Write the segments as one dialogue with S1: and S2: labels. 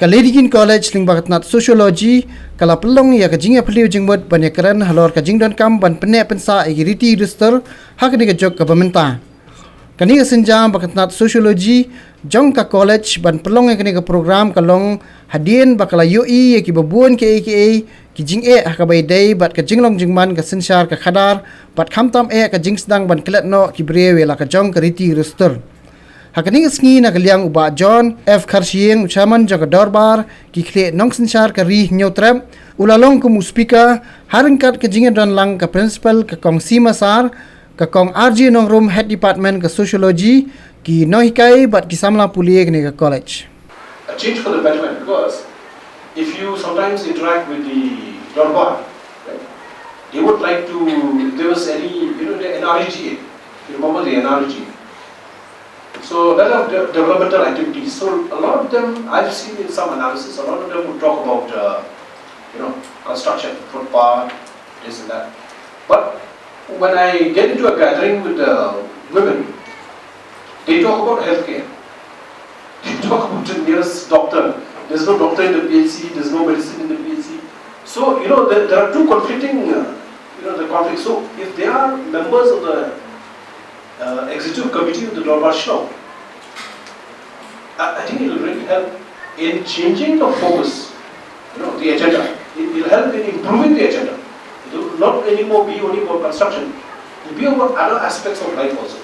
S1: Kaledin College lingbagatnat Sociology kala pelong ya kajing apeliu jingmut banyakaran halor kajing don kam ban pene pensa igiriti register hak ni kajok governmenta. Kani senjam bakatnat Sociology jong ka college ban pelong ya kani ka program kalong hadien bakala UI ya ki babuan ke aka kijing hakabai dai bat kajing long jingman ka sensar ka khadar bat khamtam kajing sedang ban kelat no ki brewe la kajong kariti register. Hakaning sngi na kaliang uba John F. Karshieng ucaman jaga dorbar ki kle nong sensar ka ri nyotrem ulalong ku muspika haringkat ke jingan dan lang ka principal ka kong simasar ka kong RG nong room head department ka sociology ki nohikai bat ki samla pulie ni ka college.
S2: A change for the betterment, because if you sometimes interact with the dorbar, right, they would like to, if there was any, the NRG, you remember the NRG. So a lot of developmental activities. So a lot of them, I've seen in some analysis, a lot of them would talk about, construction, footpath, this and that. But when I get into a gathering with women, they talk about healthcare. They talk about the nearest doctor. There's no doctor in the PHC, there's no medicine in the PHC. So, there are two conflicting, the conflict. So if they are members of the executive committee of the Dorbar Show, I think it will really help in changing the focus, the agenda. It will help in improving the agenda. It will not anymore be only about construction. It will be about other aspects of life also.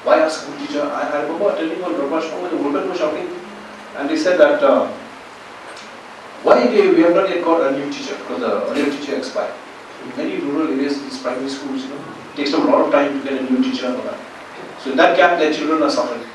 S2: Why a school teacher? I remember attending one Dorbar Show when the women were shouting, and they said that we have not yet got a new teacher because the earlier teacher expired. In many rural areas, these primary schools, it takes them a lot of time to get a new teacher and all that. So in that gap, their children are suffering.